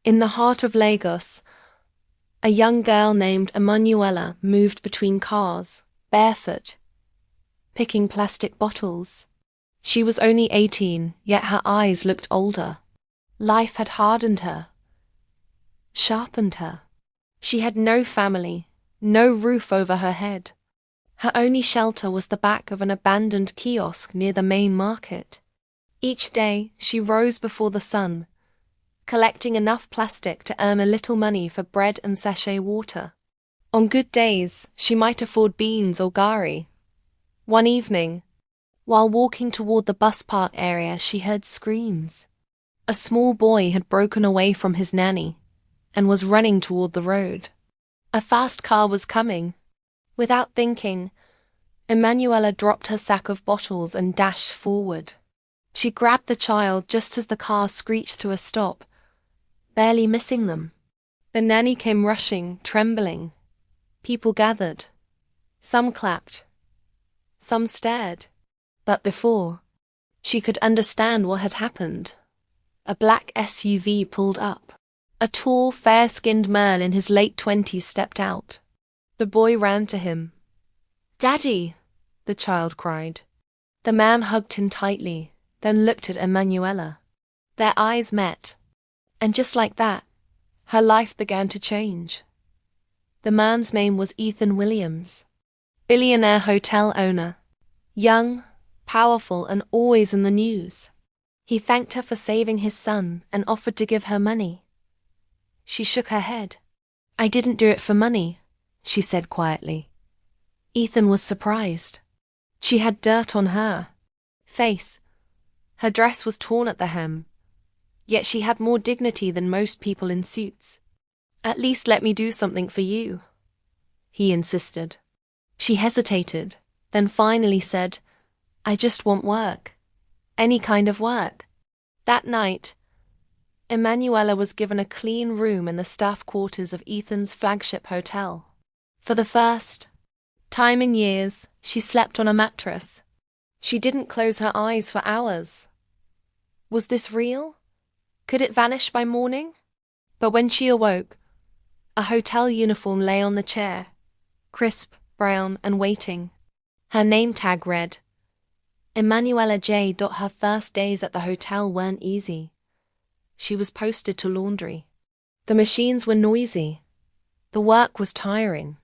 In the heart of Lagos, a young girl named Emanuela moved between cars, barefoot, picking plastic bottles. She was only 18, yet her eyes looked older. Life had hardened her, sharpened her. She had no family, no roof over her head. Her only shelter was the back of an abandoned kiosk near the main market. Each day, she rose before the sun, collecting enough plastic to earn a little money for bread and sachet water. On good days, she might afford beans or gari. One evening, while walking toward the bus park area, she heard screams. A small boy had broken away from his nanny and was running toward the road. A fast car was coming. Without thinking, Emanuela dropped her sack of bottles and dashed forward. She grabbed the child just as the car screeched to a stop, barely missing them. The nanny came rushing, trembling. People gathered. Some clapped. Some stared. But before she could understand what had happened, a black SUV pulled up. A tall, fair-skinned man in his late 20s stepped out. The boy ran to him. "Daddy!" the child cried. The man hugged him tightly, then looked at Emanuela. Their eyes met, and just like that, her life began to change. The man's name was Ethan Williams, billionaire hotel owner, young, powerful, and always in the news. He thanked her for saving his son and offered to give her money. She shook her head. "I didn't do it for money," she said quietly. Ethan was surprised. She had dirt on her face. Her dress was torn at the hem, yet she had more dignity than most people in suits. "At least let me do something for you," he insisted. She hesitated, then finally said, "I just want work. Any kind of work." That night, Emanuela was given a clean room in the staff quarters of Ethan's flagship hotel. For the first time in years, she slept on a mattress. She didn't close her eyes for hours. Was this real? Could it vanish by morning? But when she awoke, a hotel uniform lay on the chair, crisp, brown, and waiting. Her name tag read, Emanuela J. Her first days at the hotel weren't easy. She was posted to laundry. The machines were noisy. The work was tiring.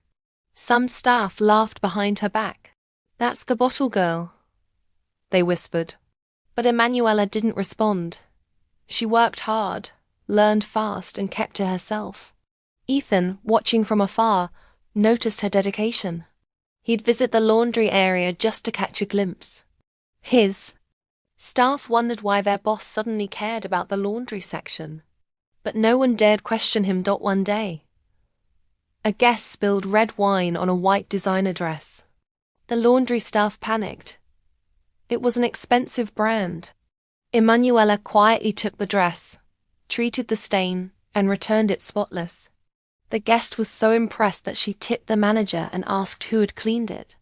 Some staff laughed behind her back. "That's the bottle girl," they whispered. But Emanuela didn't respond. She worked hard, learned fast, and kept to herself. Ethan, watching from afar, noticed her dedication. He'd visit the laundry area just to catch a glimpse. His staff wondered why their boss suddenly cared about the laundry section, but no one dared question him. One day, a guest spilled red wine on a white designer dress. The laundry staff panicked. It was an expensive brand. Emanuela quietly took the dress, treated the stain, and returned it spotless. The guest was so impressed that she tipped the manager and asked who had cleaned it.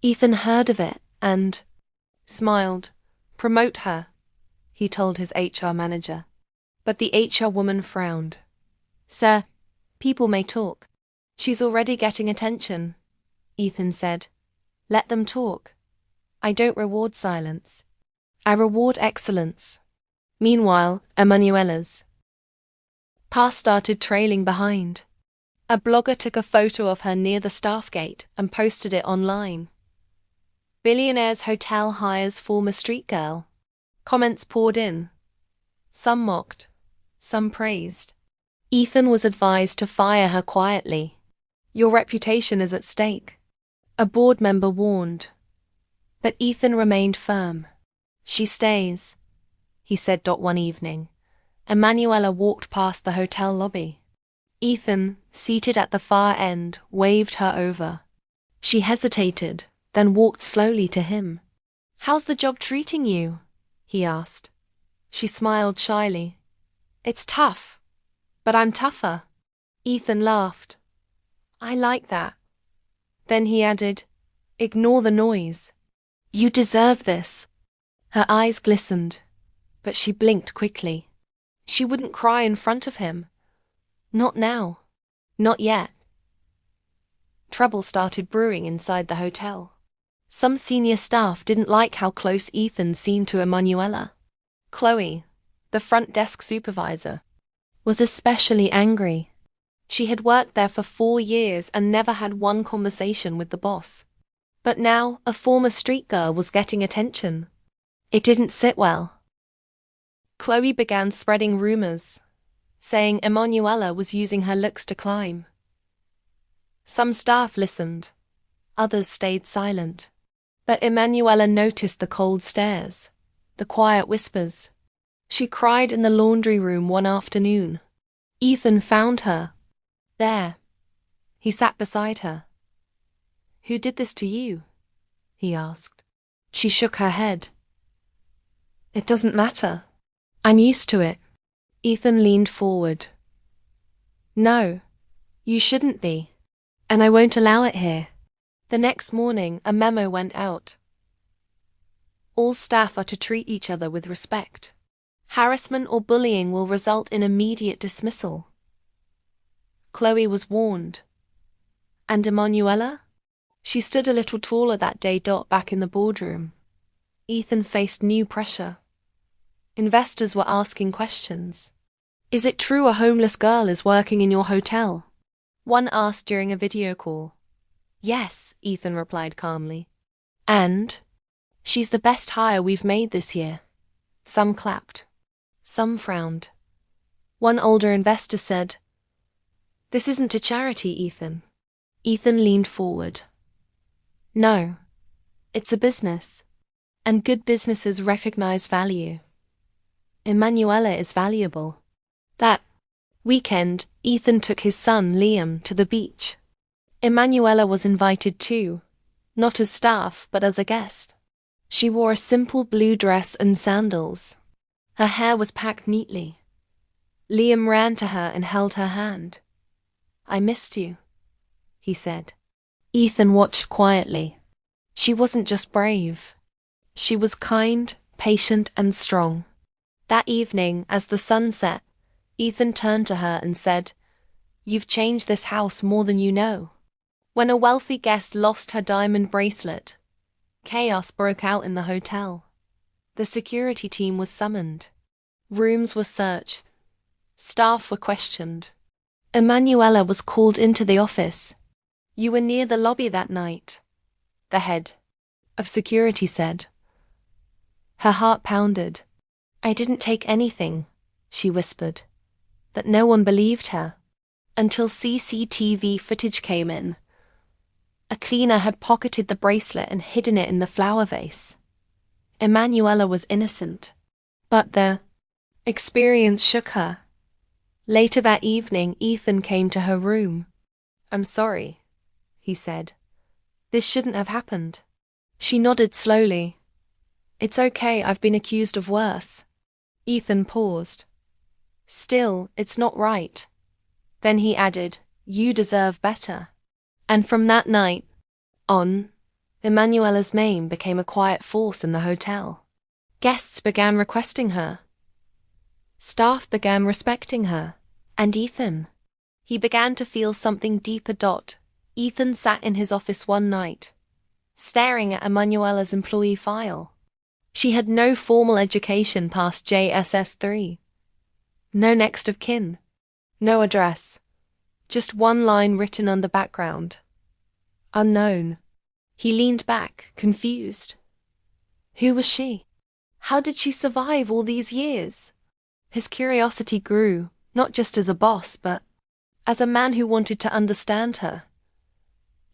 Ethan heard of it and smiled. "Promote her," he told his HR manager. But the HR woman frowned. "Sir, people may talk." "She's already getting attention," Ethan said. "Let them talk. I don't reward silence. I reward excellence." Meanwhile, Emanuela's past started trailing behind. A blogger took a photo of her near the staff gate and posted it online. Billionaire's hotel hires former street girl. Comments poured in. Some mocked, some praised. Ethan was advised to fire her quietly. "Your reputation is at stake," a board member warned. But Ethan remained firm. "She stays," he said. One evening, Emanuela walked past the hotel lobby. Ethan, seated at the far end, waved her over. She hesitated, then walked slowly to him. "How's the job treating you?" he asked. She smiled shyly. "It's tough, but I'm tougher." Ethan laughed. "I like that." Then he added, "Ignore the noise. You deserve this." Her eyes glistened, but she blinked quickly. She wouldn't cry in front of him. Not now. Not yet. Trouble started brewing inside the hotel. Some senior staff didn't like how close Ethan seemed to Emanuela. Chloe, the front desk supervisor, was especially angry. She had worked there for 4 years and never had one conversation with the boss. But now a former street girl was getting attention. It didn't sit well. Chloe began spreading rumors, saying Emanuela was using her looks to climb. Some staff listened, others stayed silent. But Emanuela noticed the cold stares, the quiet whispers. She cried in the laundry room one afternoon. Ethan found her. There. He sat beside her. "Who did this to you?" he asked. She shook her head. "It doesn't matter. I'm used to it." Ethan leaned forward. "No, you shouldn't be. And I won't allow it here." The next morning, a memo went out. All staff are to treat each other with respect. Harassment or bullying will result in immediate dismissal. Chloe was warned. And Emanuela? She stood a little taller that day. Back in the boardroom, Ethan faced new pressure. Investors were asking questions. "Is it true a homeless girl is working in your hotel?" one asked during a video call. "Yes," Ethan replied calmly. "And she's the best hire we've made this year." Some clapped. Some frowned. One older investor said, "This isn't a charity, Ethan." Ethan leaned forward. "No, it's a business. And good businesses recognize value. Emanuela is valuable." That weekend, Ethan took his son, Liam, to the beach. Emanuela was invited too, not as staff but as a guest. She wore a simple blue dress and sandals. Her hair was packed neatly. Liam ran to her and held her hand. "I missed you," he said. Ethan watched quietly. She wasn't just brave. She was kind, patient, and strong. That evening, as the sun set, Ethan turned to her and said, "You've changed this house more than you know." When a wealthy guest lost her diamond bracelet, chaos broke out in the hotel. The security team was summoned. Rooms were searched. Staff were questioned. Emanuela was called into the office. "You were near the lobby that night," the head of security said. Her heart pounded. "I didn't take anything," she whispered. But no one believed her. Until CCTV footage came in. A cleaner had pocketed the bracelet and hidden it in the flower vase. Emanuela was innocent. But the experience shook her. Later that evening, Ethan came to her room. "I'm sorry," he said. "This shouldn't have happened." She nodded slowly. "It's okay, I've been accused of worse." Ethan paused. "Still, it's not right." Then he added, "You deserve better." And from that night on, Emanuela's name became a quiet force in the hotel. Guests began requesting her. Staff began respecting her. And Ethan? He began to feel something deeper. Ethan sat in his office one night, staring at Emanuela's employee file. She had no formal education past JSS 3. No next of kin. No address. Just one line written on the background. Unknown. He leaned back, confused. Who was she? How did she survive all these years? His curiosity grew, not just as a boss, but as a man who wanted to understand her.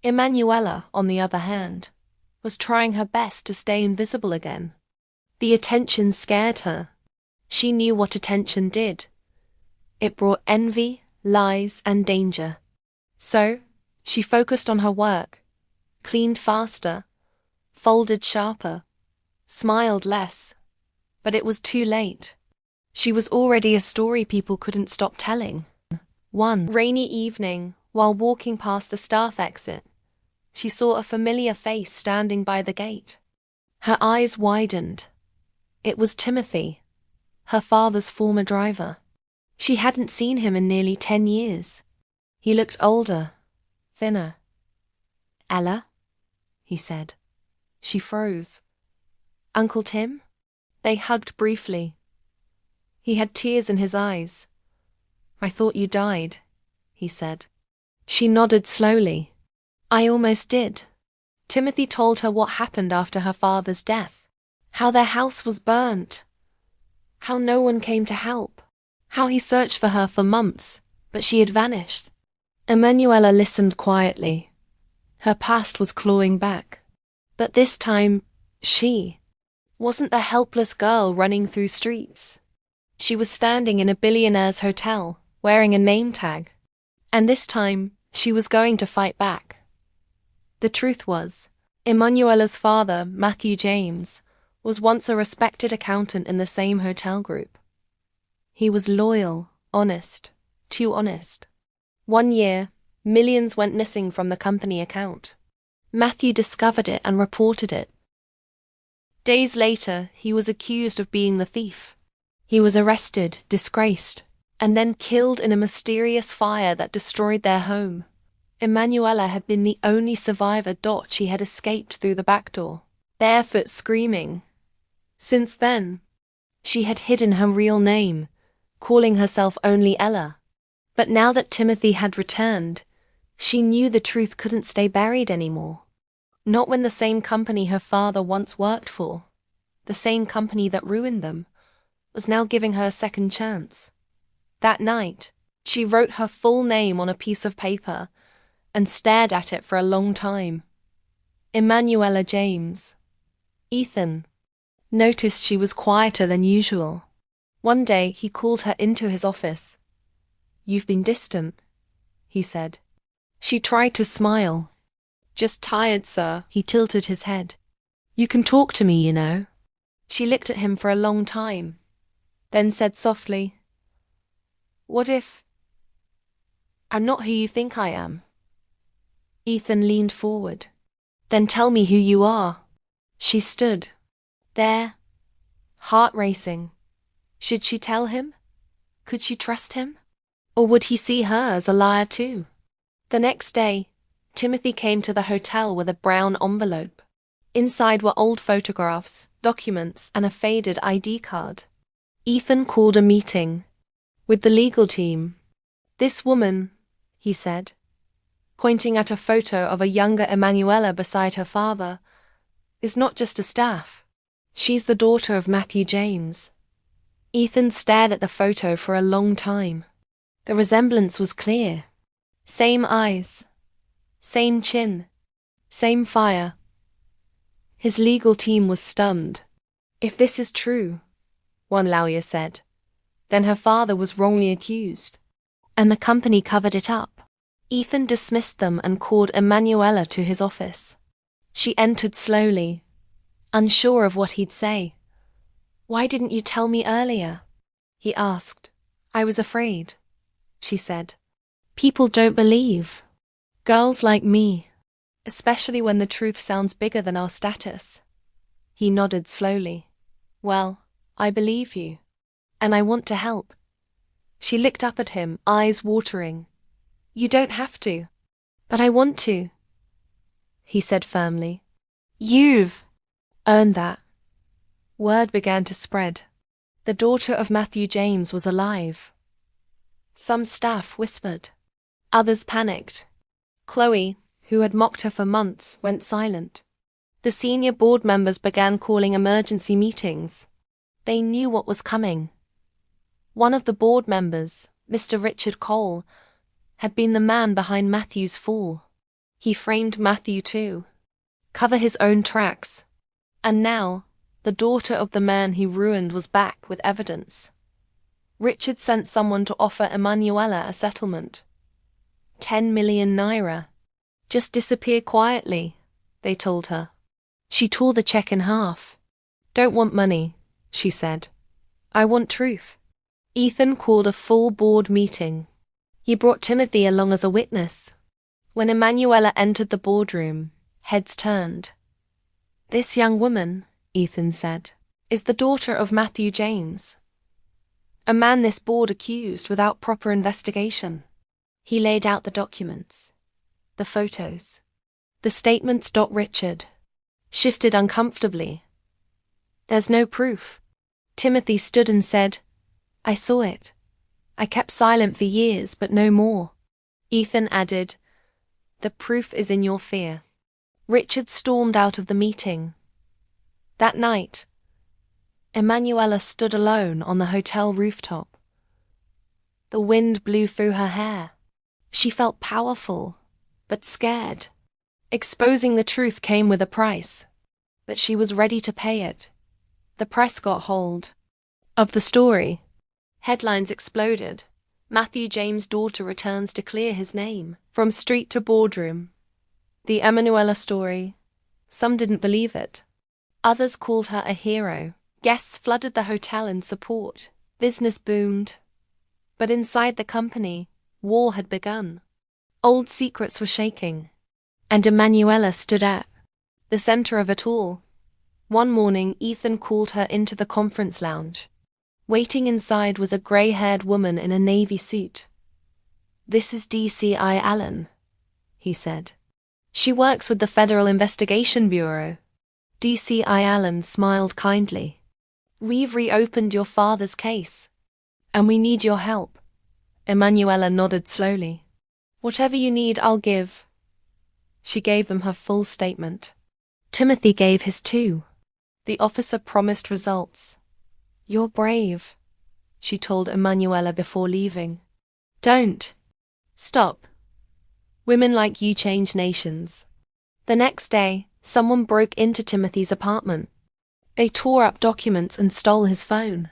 Emanuela, on the other hand, was trying her best to stay invisible again. The attention scared her. She knew what attention did. It brought envy, lies, and danger. So, she focused on her work, cleaned faster, folded sharper, smiled less. But it was too late. She was already a story people couldn't stop telling. One rainy evening, while walking past the staff exit, she saw a familiar face standing by the gate. Her eyes widened. It was Timothy, her father's former driver. She hadn't seen him in nearly 10 years. He looked older, thinner. "Ella?" he said. She froze. "Uncle Tim?" They hugged briefly. He had tears in his eyes. "I thought you died," he said. She nodded slowly. "I almost did." Timothy told her what happened after her father's death. How their house was burnt. How no one came to help. How he searched for her for months, but she had vanished. Emanuela listened quietly. Her past was clawing back. But this time, she wasn't the helpless girl running through streets. She was standing in a billionaire's hotel, wearing a name tag. And this time, she was going to fight back. The truth was, Emanuela's father, Matthew James, was once a respected accountant in the same hotel group. He was loyal, honest, too honest. One year, millions went missing from the company account. Matthew discovered it and reported it. Days later, he was accused of being the thief. He was arrested, disgraced, and then killed in a mysterious fire that destroyed their home. Emanuela had been the only survivor. She had escaped through the back door, barefoot, screaming. Since then, she had hidden her real name, calling herself only Ella. But now that Timothy had returned, she knew the truth couldn't stay buried anymore. Not when the same company her father once worked for, the same company that ruined them, was now giving her a second chance. That night, she wrote her full name on a piece of paper and stared at it for a long time. Emanuela James. Ethan noticed she was quieter than usual. One day, he called her into his office. "You've been distant," he said. She tried to smile. "Just tired, sir." He tilted his head. "You can talk to me, you know." She looked at him for a long time, then said softly, "What if I'm not who you think I am?" Ethan leaned forward. "Then tell me who you are." She stood there, heart racing. Should she tell him? Could she trust him? Or would he see her as a liar too? The next day, Timothy came to the hotel with a brown envelope. Inside were old photographs, documents, and a faded ID card. Ethan called a meeting with the legal team. "This woman," he said, pointing at a photo of a younger Emanuela beside her father, "is not just a staff. She's the daughter of Matthew James." Ethan stared at the photo for a long time. The resemblance was clear. Same eyes, same chin, same fire. His legal team was stunned. "If this is true," one lawyer said, "then her father was wrongly accused, and the company covered it up." Ethan dismissed them and called Emanuela to his office. She entered slowly, unsure of what he'd say. "Why didn't you tell me earlier?" he asked. "I was afraid," she said. "People don't believe. Girls like me. Especially when the truth sounds bigger than our status." He nodded slowly. "Well, I believe you. And I want to help." She looked up at him, eyes watering. "You don't have to." "But I want to," he said firmly. "You've earned that." Word began to spread. The daughter of Matthew James was alive. Some staff whispered. Others panicked. Chloe, who had mocked her for months, went silent. The senior board members began calling emergency meetings. They knew what was coming. One of the board members, Mr. Richard Cole, had been the man behind Matthew's fall. He framed Matthew too. Cover his own tracks. And now, the daughter of the man he ruined was back with evidence. Richard sent someone to offer Emanuela a settlement. 10 million naira. "Just disappear quietly," they told her. She tore the check in half. "Don't want money," she said. "I want truth." Ethan called a full board meeting. He brought Timothy along as a witness. When Emanuela entered the boardroom, heads turned. "This young woman," Ethan said, "is the daughter of Matthew James." A man this bored accused without proper investigation. He laid out the documents, the photos, the statements. Richard shifted uncomfortably. There's no proof. Timothy stood and said, I saw it. I kept silent for years, but no more. Ethan added, the proof is in your fear. Richard stormed out of the meeting. That night, Emanuela stood alone on the hotel rooftop. The wind blew through her hair. She felt powerful, but scared. Exposing the truth came with a price, but she was ready to pay it. The press got hold of the story. Headlines exploded. Matthew James' daughter returns to clear his name, from street to boardroom. The Emanuela story. Some didn't believe it. Others called her a hero. Guests flooded the hotel in support. Business boomed. But inside the company, war had begun. Old secrets were shaking. And Emanuela stood at the center of it all. One morning, Ethan called her into the conference lounge. Waiting inside was a gray-haired woman in a navy suit. This is DCI Allen, he said. She works with the Federal Investigation Bureau. DCI Allen smiled kindly. We've reopened your father's case, and we need your help. Emanuela nodded slowly. Whatever you need, I'll give. She gave them her full statement. Timothy gave his too. The officer promised results. You're brave, she told Emanuela before leaving. Don't. Stop. Women like you change nations. The next day, someone broke into Timothy's apartment. They tore up documents and stole his phone.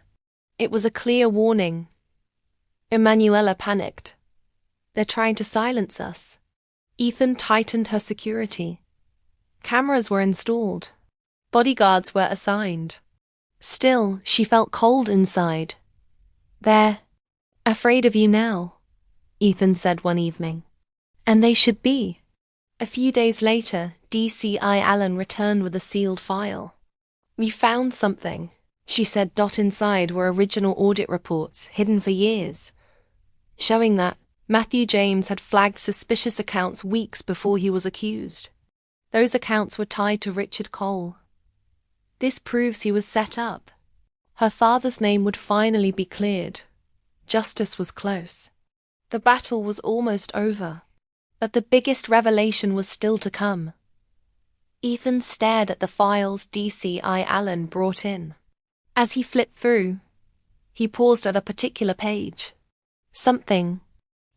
It was a clear warning. Emanuela panicked. They're trying to silence us. Ethan tightened her security. Cameras were installed. Bodyguards were assigned. Still, she felt cold inside. They're afraid of you now, Ethan said one evening. And they should be. A few days later, DCI Allen returned with a sealed file. We found something, she said. Inside were original audit reports hidden for years, showing that Matthew James had flagged suspicious accounts weeks before he was accused. Those accounts were tied to Richard Cole. This proves he was set up. Her father's name would finally be cleared. Justice was close. The battle was almost over. But the biggest revelation was still to come. Ethan stared at the files DCI Allen brought in. As he flipped through, he paused at a particular page. Something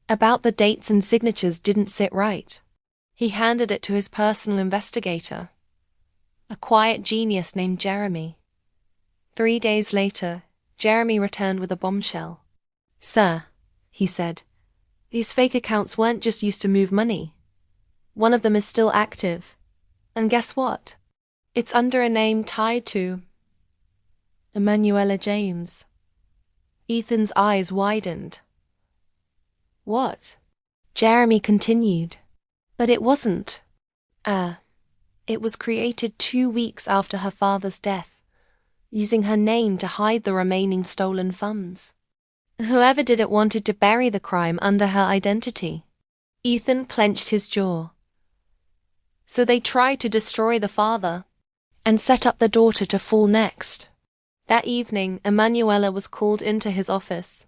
about the dates and signatures didn't sit right. He handed it to his personal investigator, a quiet genius named Jeremy. 3 days later, Jeremy returned with a bombshell. Sir, he said, these fake accounts weren't just used to move money. One of them is still active. And guess what? It's under a name tied to Emanuela James. Ethan's eyes widened. What? Jeremy continued. But it wasn't. It was created 2 weeks after her father's death, using her name to hide the remaining stolen funds. Whoever did it wanted to bury the crime under her identity. Ethan clenched his jaw. So they tried to destroy the father and set up the daughter to fall next. That evening, Emanuela was called into his office.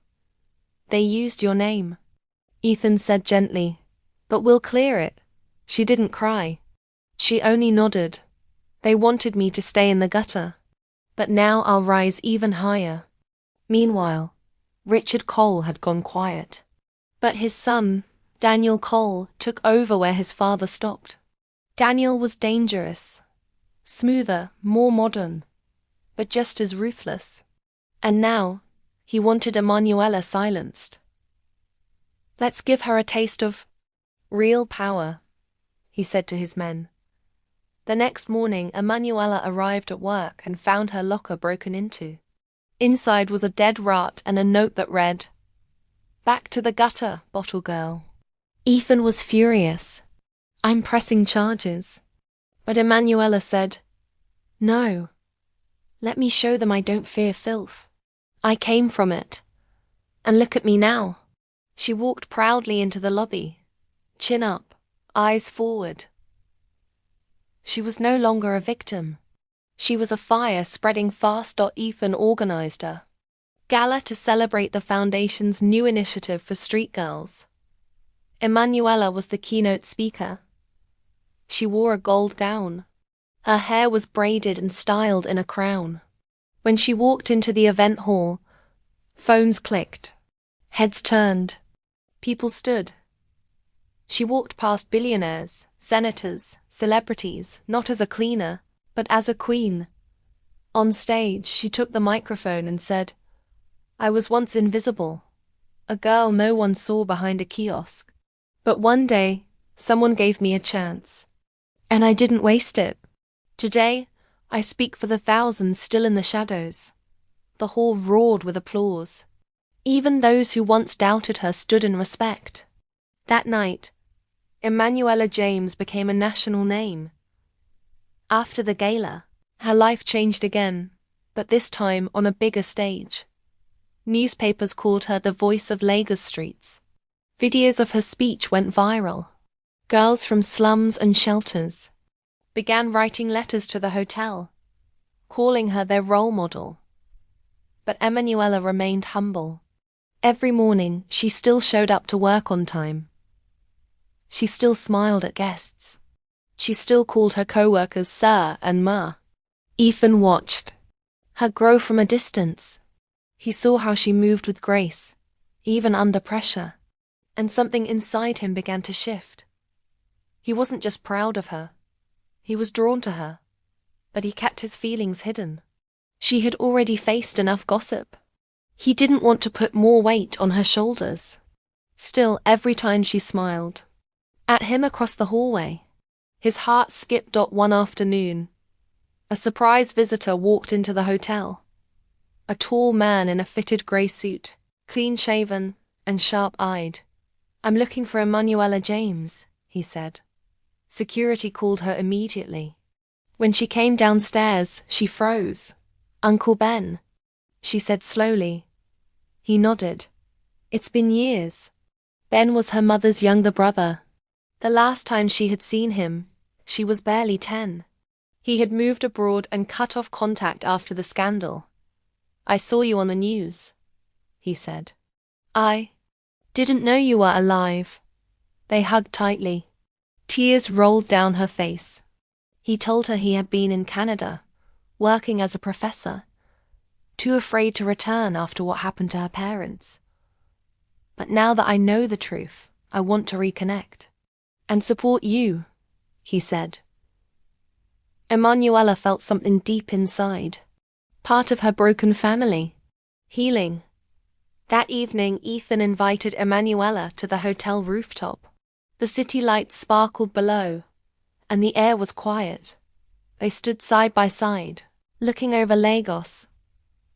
They used your name, Ethan said gently, but we'll clear it. She didn't cry. She only nodded. They wanted me to stay in the gutter, but now I'll rise even higher. Meanwhile, Richard Cole had gone quiet. But his son, Daniel Cole, took over where his father stopped. Daniel was dangerous, smoother, more modern, but just as ruthless. And now, he wanted Emanuela silenced. Let's give her a taste of real power, he said to his men. The next morning, Emanuela arrived at work and found her locker broken into. Inside was a dead rat and a note that read, "Back to the gutter, bottle girl." Ethan was furious. "I'm pressing charges." But Emanuela said, "No. Let me show them I don't fear filth. I came from it. And look at me now. She walked proudly into the lobby, chin up, eyes forward. She was no longer a victim. She was a fire spreading fast. Ethan organized a gala to celebrate the Foundation's new initiative for street girls. Emanuela was the keynote speaker. She wore a gold gown. Her hair was braided and styled in a crown. When she walked into the event hall, phones clicked. Heads turned. People stood. She walked past billionaires, senators, celebrities, not as a cleaner, but as a queen. On stage, she took the microphone and said, "I was once invisible, a girl no one saw behind a kiosk. But one day, someone gave me a chance. And I didn't waste it. Today, I speak for the thousands still in the shadows." The hall roared with applause. Even those who once doubted her stood in respect. That night, Emanuela James became a national name. After the gala, her life changed again, but this time on a bigger stage. Newspapers called her the voice of Lagos streets. Videos of her speech went viral. Girls from slums and shelters began writing letters to the hotel, calling her their role model. But Emanuela remained humble. Every morning, she still showed up to work on time. She still smiled at guests. She still called her co-workers Sir and Ma. Ethan watched her grow from a distance. He saw how she moved with grace, even under pressure, and something inside him began to shift. He wasn't just proud of her. He was drawn to her, but he kept his feelings hidden. She had already faced enough gossip. He didn't want to put more weight on her shoulders. Still, every time she smiled at him across the hallway, his heart skipped. One afternoon, a surprise visitor walked into the hotel. A tall man in a fitted grey suit, clean-shaven and sharp-eyed. "I'm looking for Emanuela James," he said. Security called her immediately. When she came downstairs, she froze. "Uncle Ben," she said slowly. He nodded. It's been years. Ben was her mother's younger brother. The last time she had seen him, she was barely 10. He had moved abroad and cut off contact after the scandal. "I saw you on the news," he said. "I didn't know you were alive." They hugged tightly. Tears rolled down her face. He told her he had been in Canada, working as a professor, too afraid to return after what happened to her parents. "But now that I know the truth, I want to reconnect. And support you," he said. Emanuela felt something deep inside. Part of her broken family. Healing. That evening, Ethan invited Emanuela to the hotel rooftop. The city lights sparkled below, and the air was quiet. They stood side by side, looking over Lagos.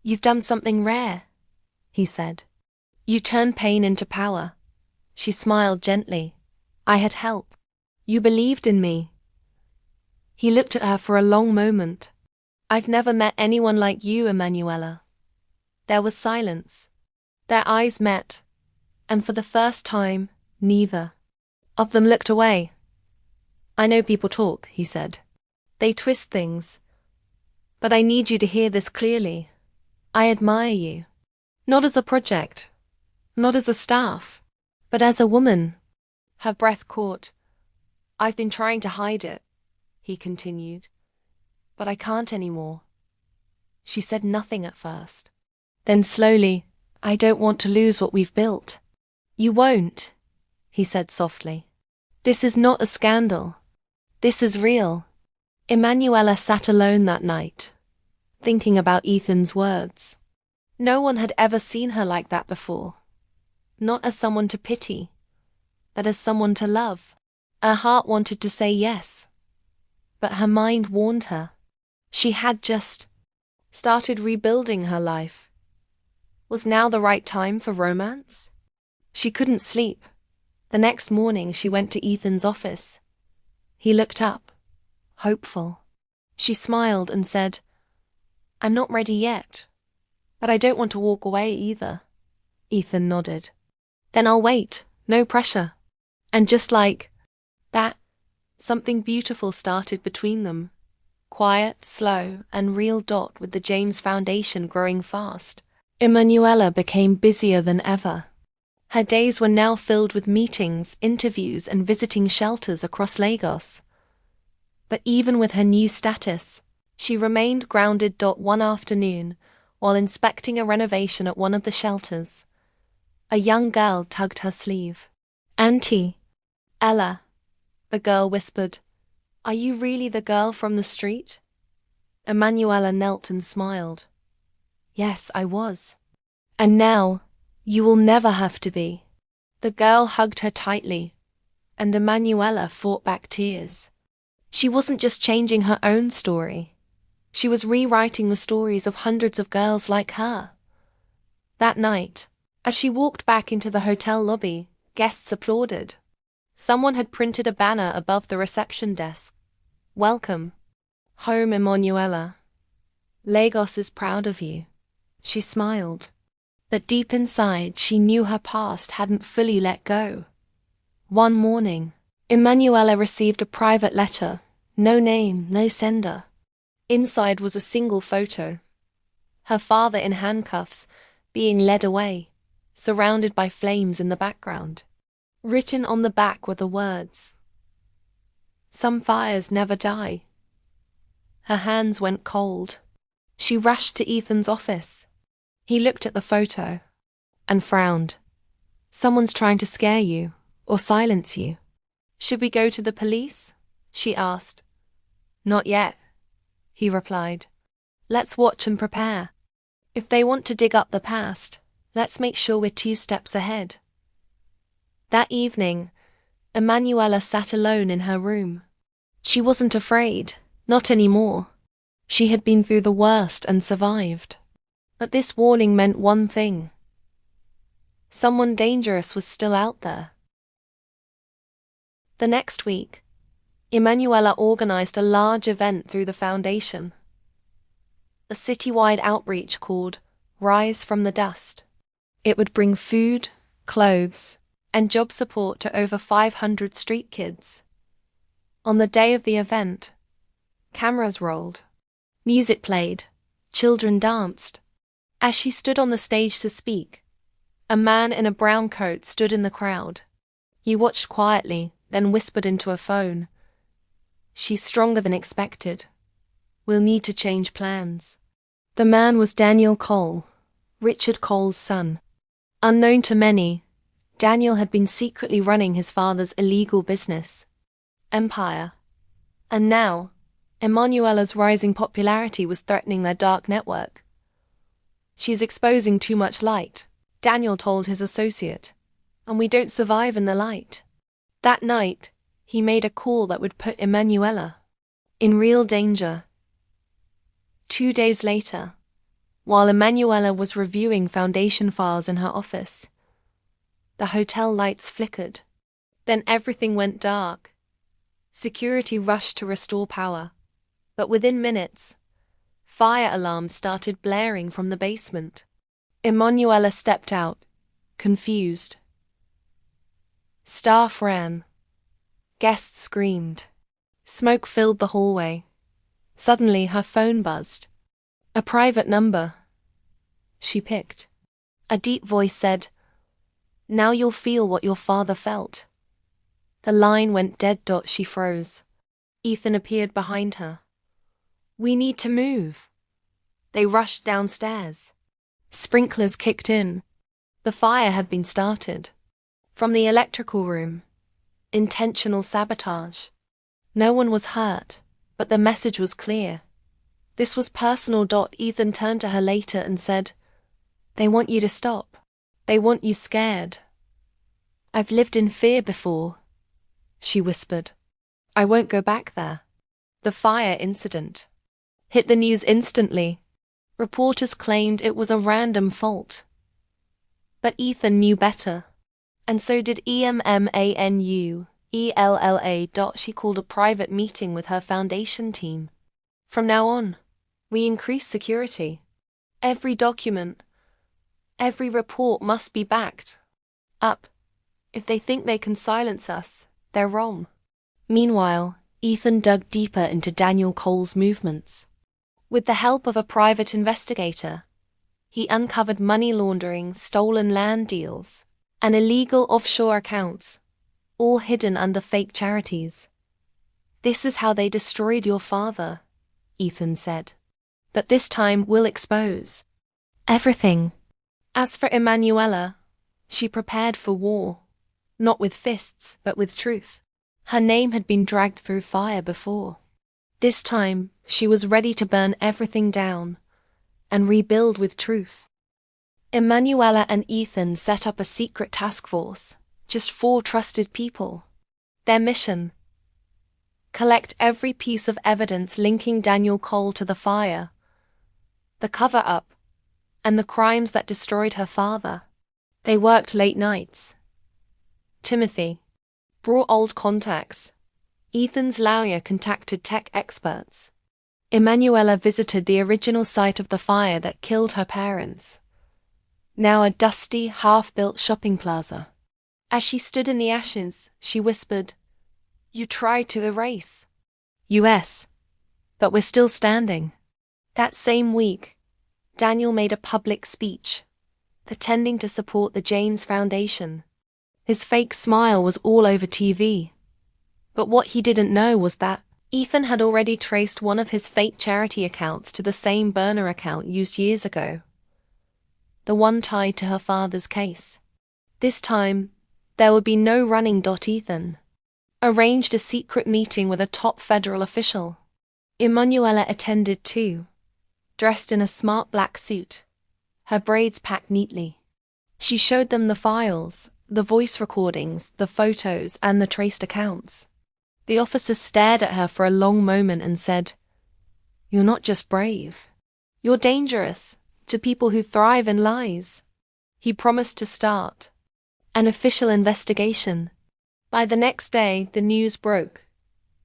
"You've done something rare," he said. "You turned pain into power." She smiled gently. "I had help. You believed in me." He looked at her for a long moment. "I've never met anyone like you, Emanuela." There was silence. Their eyes met, and for the first time, neither of them looked away. "I know people talk," he said. "They twist things. But I need you to hear this clearly. I admire you. Not as a project, not as a staff, but as a woman." Her breath caught. "I've been trying to hide it," he continued, "but I can't anymore." She said nothing at first. Then slowly, "I don't want to lose what we've built." "You won't," he said softly. "This is not a scandal. This is real." Emanuela sat alone that night, thinking about Ethan's words. No one had ever seen her like that before. Not as someone to pity, but as someone to love. Her heart wanted to say yes, but her mind warned her. She had just started rebuilding her life. Was now the right time for romance? She couldn't sleep. The next morning she went to Ethan's office. He looked up, hopeful. She smiled and said, "I'm not ready yet, but I don't want to walk away either." Ethan nodded. Then I'll wait, no pressure. And just like that, something beautiful started between them. Quiet, slow, and real. With the James Foundation growing fast, Emanuela became busier than ever. Her days were now filled with meetings, interviews, and visiting shelters across Lagos. But even with her new status, she remained grounded. One afternoon, while inspecting a renovation at one of the shelters, a young girl tugged her sleeve. "Auntie, Ella," the girl whispered, "are you really the girl from the street?" Emanuela knelt and smiled. "Yes, I was. And now, you will never have to be." The girl hugged her tightly, and Emanuela fought back tears. She wasn't just changing her own story. She was rewriting the stories of hundreds of girls like her. That night, as she walked back into the hotel lobby, guests applauded. Someone had printed a banner above the reception desk. "Welcome home, Emanuela. Lagos is proud of you." She smiled, but deep inside she knew her past hadn't fully let go. One morning, Emanuela received a private letter, no name, no sender. Inside was a single photo. Her father in handcuffs, being led away, surrounded by flames in the background. Written on the back were the words, "Some fires never die." Her hands went cold. She rushed to Ethan's office. He looked at the photo and frowned. "Someone's trying to scare you or silence you." "Should we go to the police?" she asked. "Not yet," he replied. "Let's watch and prepare. If they want to dig up the past, let's make sure we're 2 steps ahead." That evening, Emanuela sat alone in her room. She wasn't afraid, not anymore. She had been through the worst and survived. But this warning meant one thing. Someone dangerous was still out there. The next week, Emanuela organized a large event through the foundation. A citywide outreach called Rise from the Dust. It would bring food, clothes, and job support to over 500 street kids. On the day of the event, cameras rolled, music played, children danced. As she stood on the stage to speak, a man in a brown coat stood in the crowd. He watched quietly, then whispered into a phone, "She's stronger than expected. We'll need to change plans." The man was Daniel Cole, Richard Cole's son. Unknown to many, Daniel had been secretly running his father's illegal business, Empire. And now, Emanuela's rising popularity was threatening their dark network. "She's exposing too much light," Daniel told his associate, "and we don't survive in the light." That night, he made a call that would put Emanuela in real danger. 2 days later, while Emanuela was reviewing foundation files in her office, the hotel lights flickered. Then everything went dark. Security rushed to restore power, but within minutes, fire alarms started blaring from the basement. Emanuela stepped out, confused. Staff ran. Guests screamed. Smoke filled the hallway. Suddenly her phone buzzed. A private number. She picked. A deep voice said, "Now you'll feel what your father felt." The line went dead. She froze. Ethan appeared behind her. "We need to move." They rushed downstairs. Sprinklers kicked in. The fire had been started. From the electrical room, intentional sabotage. No one was hurt, but the message was clear. This was personal. Ethan turned to her later and said, "They want you to stop. They want you scared." "I've lived in fear before," she whispered. "I won't go back there." The fire incident hit the news instantly. Reporters claimed it was a random fault. But Ethan knew better. And so did Emanuela. She called a private meeting with her foundation team. "From now on, we increase security. Every document, Every report must be backed up. If they think they can silence us, they're wrong. Meanwhile, Ethan dug deeper into Daniel Cole's movements. With the help of a private investigator, he uncovered money laundering, stolen land deals, and illegal offshore accounts, all hidden under fake charities. "This is how they destroyed your father," Ethan said. "But this time we'll expose everything." As for Emanuela, she prepared for war, not with fists, but with truth. Her name had been dragged through fire before. This time, she was ready to burn everything down and rebuild with truth. Emanuela and Ethan set up a secret task force, just 4 trusted people. Their mission: collect every piece of evidence linking Daniel Cole to the fire, the cover-up, and the crimes that destroyed her father. They worked late nights. Timothy brought old contacts. Ethan's lawyer contacted tech experts. Emanuela visited the original site of the fire that killed her parents, now a dusty, half-built shopping plaza. As she stood in the ashes, she whispered, "You tried to erase US, but we're still standing." That same week, Daniel made a public speech, pretending to support the James Foundation. His fake smile was all over TV. But what he didn't know was that Ethan had already traced one of his fake charity accounts to the same burner account used years ago, the one tied to her father's case. This time, there would be no running. Ethan arranged a secret meeting with a top federal official. Emanuela attended too, dressed in a smart black suit, her braids packed neatly. She showed them the files, the voice recordings, the photos, and the traced accounts. The officer stared at her for a long moment and said, "You're not just brave. You're dangerous to people who thrive in lies." He promised to start an official investigation. By the next day, the news broke.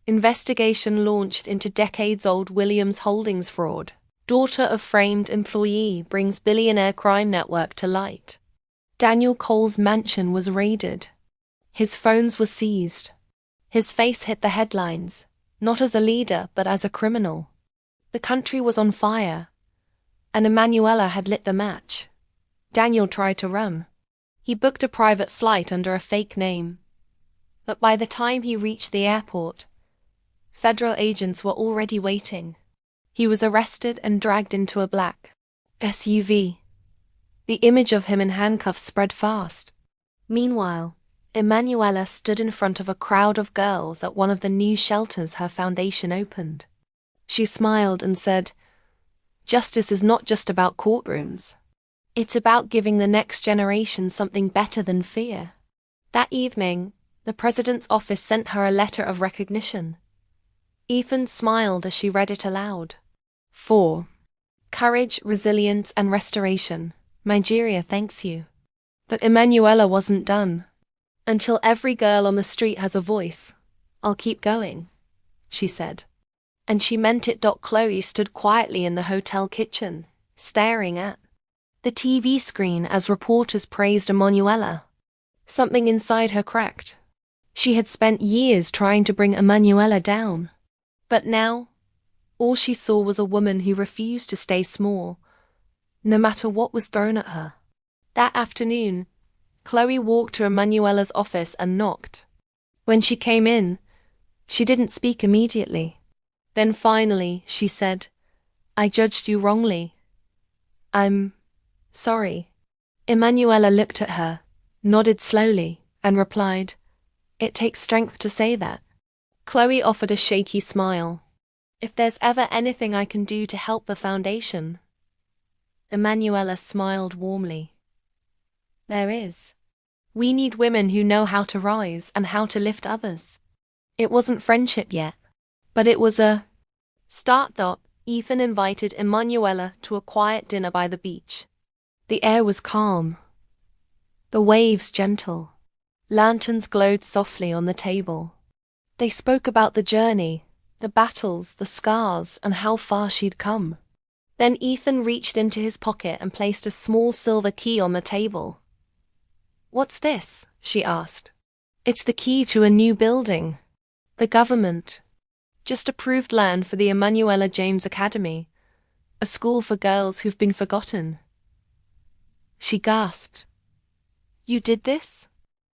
Investigation launched into decades-old Williams Holdings fraud. Daughter of framed employee brings billionaire crime network to light. Daniel Cole's mansion was raided. His phones were seized. His face hit the headlines, not as a leader, but as a criminal. The country was on fire, and Emanuela had lit the match. Daniel tried to run. He booked a private flight under a fake name. But by the time he reached the airport, federal agents were already waiting. He was arrested and dragged into a black SUV. The image of him in handcuffs spread fast. Meanwhile, Emanuela stood in front of a crowd of girls at one of the new shelters her foundation opened. She smiled and said, "Justice is not just about courtrooms. It's about giving the next generation something better than fear." That evening, the president's office sent her a letter of recognition. Ethan smiled as she read it aloud. "For courage, resilience, and restoration, Nigeria thanks you." But Emanuela wasn't done. "Until every girl on the street has a voice, I'll keep going," she said. And she meant it. Chloe stood quietly in the hotel kitchen, staring at the TV screen as reporters praised Emanuela. Something inside her cracked. She had spent years trying to bring Emanuela down. But now, all she saw was a woman who refused to stay small, no matter what was thrown at her. That afternoon, Chloe walked to Emanuela's office and knocked. When she came in, she didn't speak immediately. Then finally, she said, "I judged you wrongly. I'm sorry." Emanuela looked at her, nodded slowly, and replied, "It takes strength to say that." Chloe offered a shaky smile. "If there's ever anything I can do to help the foundation." Emanuela smiled warmly. "There is. We need women who know how to rise and how to lift others." It wasn't friendship yet, but it was a start. Ethan invited Emanuela to a quiet dinner by the beach. The air was calm, the waves gentle. Lanterns glowed softly on the table. They spoke about the journey, the battles, the scars, and how far she'd come. Then Ethan reached into his pocket and placed a small silver key on the table. "What's this?" she asked. "It's the key to a new building. The government just approved land for the Emanuela James Academy, a school for girls who've been forgotten." She gasped. "You did this?"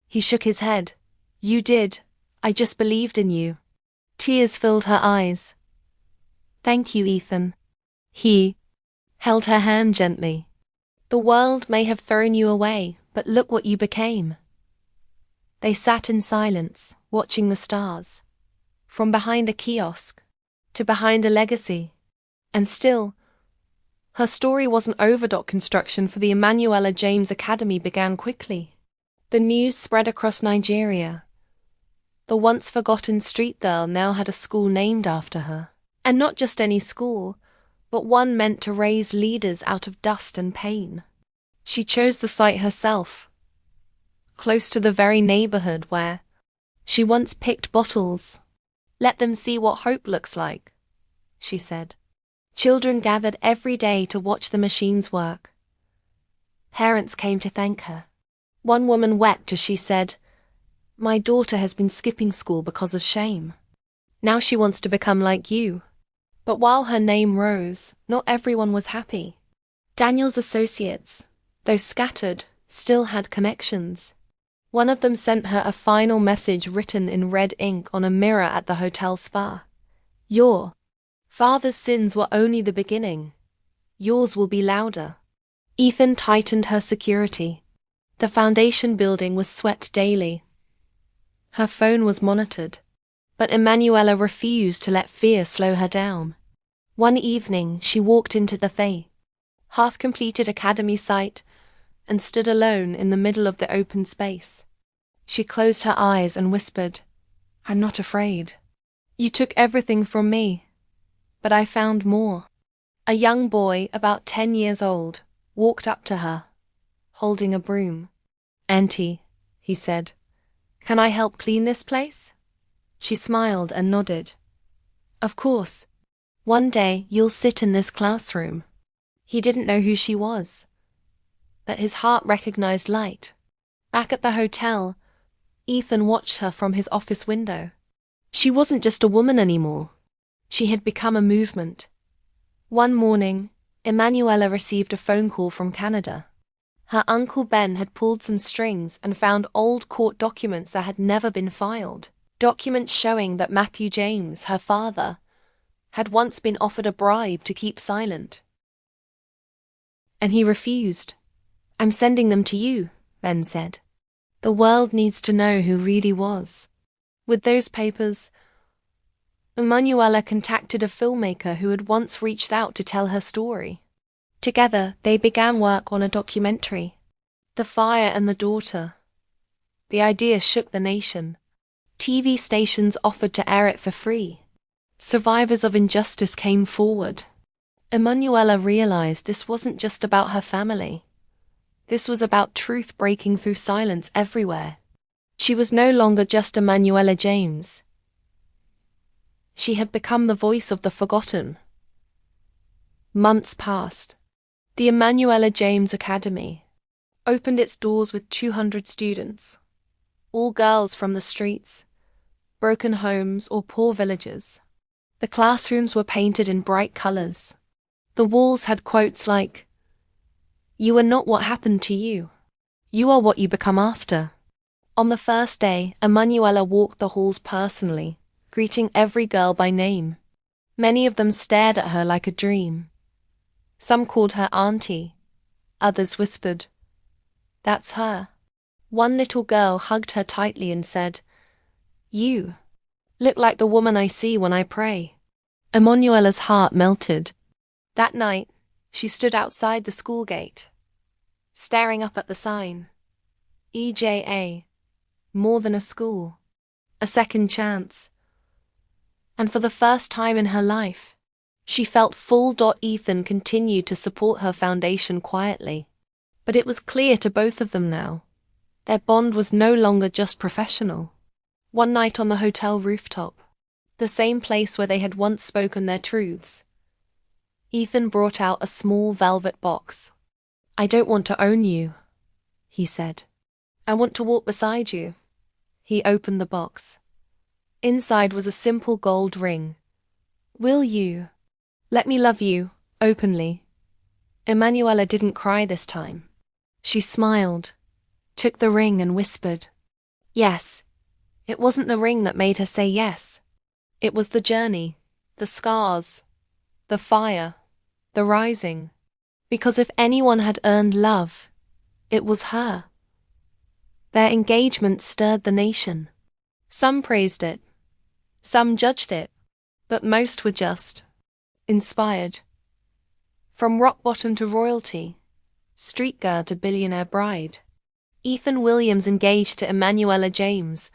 He shook his head. "You did. I just believed in you." Tears filled her eyes. "Thank you, Ethan." He held her hand gently. "The world may have thrown you away, but look what you became." They sat in silence, watching the stars. From behind a kiosk to behind a legacy. And still, her story wasn't over. Construction for the Emanuela James Academy began quickly. The news spread across Nigeria. The once forgotten street girl now had a school named after her. And not just any school, but one meant to raise leaders out of dust and pain. She chose the site herself, close to the very neighborhood where she once picked bottles. "Let them see what hope looks like," she said. Children gathered every day to watch the machines work. Parents came to thank her. One woman wept as she said, "My daughter has been skipping school because of shame. Now she wants to become like you." But while her name rose, not everyone was happy. Daniel's associates, though scattered, still had connections. One of them sent her a final message written in red ink on a mirror at the hotel spa. "Your father's sins were only the beginning. Yours will be louder." Ethan tightened her security. The foundation building was swept daily. Her phone was monitored. But Emanuela refused to let fear slow her down. One evening, she walked into the half-completed academy site and stood alone in the middle of the open space. She closed her eyes and whispered, "I'm not afraid. You took everything from me, but I found more." A young boy, about 10 years old, walked up to her, holding a broom. "Auntie," he said, "can I help clean this place?" She smiled and nodded. "Of course. One day you'll sit in this classroom." He didn't know who she was, but his heart recognized light. Back at the hotel, Ethan watched her from his office window. She wasn't just a woman anymore. She had become a movement. One morning, Emanuela received a phone call from Canada. Her Uncle Ben had pulled some strings and found old court documents that had never been filed. Documents showing that Matthew James, her father, had once been offered a bribe to keep silent. And he refused. "I'm sending them to you," Ben said. "The world needs to know who really was." With those papers, Emanuela contacted a filmmaker who had once reached out to tell her story. Together, they began work on a documentary, "The Fire and the Daughter." The idea shook the nation. TV stations offered to air it for free. Survivors of injustice came forward. Emanuela realized this wasn't just about her family. This was about truth breaking through silence everywhere. She was no longer just Emanuela James. She had become the voice of the forgotten. Months passed. The Emanuela James Academy opened its doors with 200 students, all girls from the streets, broken homes, or poor villages. The classrooms were painted in bright colors. The walls had quotes like, "You are not what happened to you. You are what you become after." On the first day, Emanuela walked the halls personally, greeting every girl by name. Many of them stared at her like a dream. Some called her auntie. Others whispered, "That's her." One little girl hugged her tightly and said, "You look like the woman I see when I pray." Emanuela's heart melted. That night, she stood outside the school gate, staring up at the sign. EJA, more than a school, a second chance. And for the first time in her life, she felt full. Ethan continued to support her foundation quietly. But it was clear to both of them now. Their bond was no longer just professional. One night on the hotel rooftop, the same place where they had once spoken their truths, Ethan brought out a small velvet box. "I don't want to own you," he said. "I want to walk beside you." He opened the box. Inside was a simple gold ring. "Will you let me love you openly?" Emanuela didn't cry this time. She smiled, took the ring and whispered, "Yes." It wasn't the ring that made her say yes. It was the journey, the scars, the fire, the rising. Because if anyone had earned love, it was her. Their engagement stirred the nation. Some praised it, some judged it, but most were just inspired. From rock bottom to royalty, street girl to billionaire bride, Ethan Williams engaged to Emanuela James,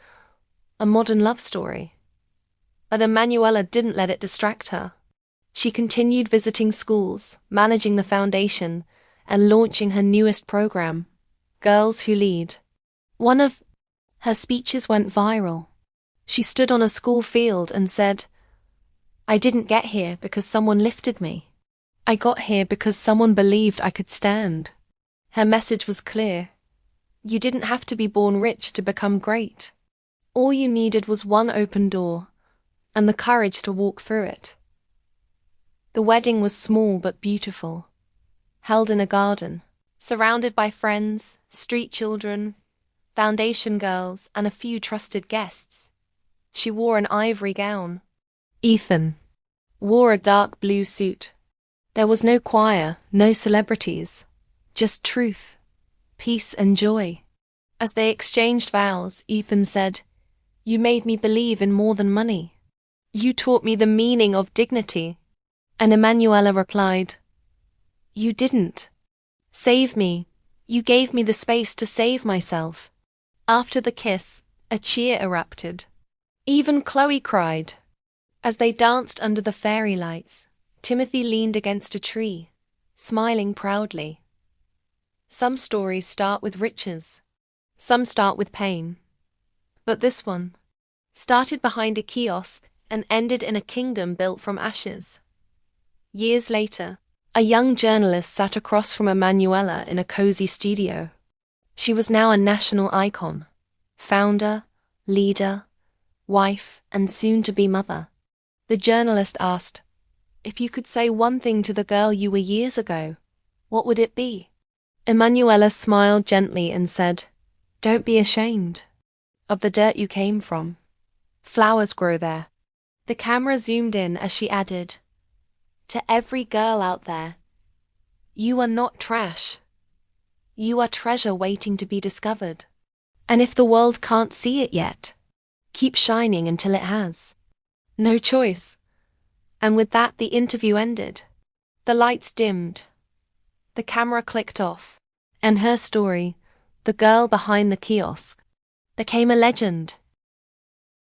a modern love story. But Emanuela didn't let it distract her. She continued visiting schools, managing the foundation, and launching her newest program, Girls Who Lead. One of her speeches went viral. She stood on a school field and said, "I didn't get here because someone lifted me. I got here because someone believed I could stand." Her message was clear. You didn't have to be born rich to become great. All you needed was one open door, and the courage to walk through it. The wedding was small but beautiful, held in a garden, surrounded by friends, street children, foundation girls, and a few trusted guests. She wore an ivory gown. Ethan wore a dark blue suit. There was no choir, no celebrities, just truth, peace, and joy. As they exchanged vows, Ethan said, "You made me believe in more than money. You taught me the meaning of dignity." And Emanuela replied, "You didn't save me. You gave me the space to save myself." After the kiss, a cheer erupted. Even Chloe cried. As they danced under the fairy lights, Timothy leaned against a tree, smiling proudly. Some stories start with riches, some start with pain. But this one started behind a kiosk and ended in a kingdom built from ashes. Years later, a young journalist sat across from Emanuela in a cozy studio. She was now a national icon, founder, leader, wife, and soon-to-be mother. The journalist asked, "If you could say one thing to the girl you were years ago, what would it be?" Emanuela smiled gently and said, "Don't be ashamed of the dirt you came from. Flowers grow there." The camera zoomed in as she added, "To every girl out there, you are not trash. You are treasure waiting to be discovered. And if the world can't see it yet, keep shining until it has." No choice. And with that, the interview ended. The lights dimmed. The camera clicked off. And her story, the girl behind the kiosk, became a legend.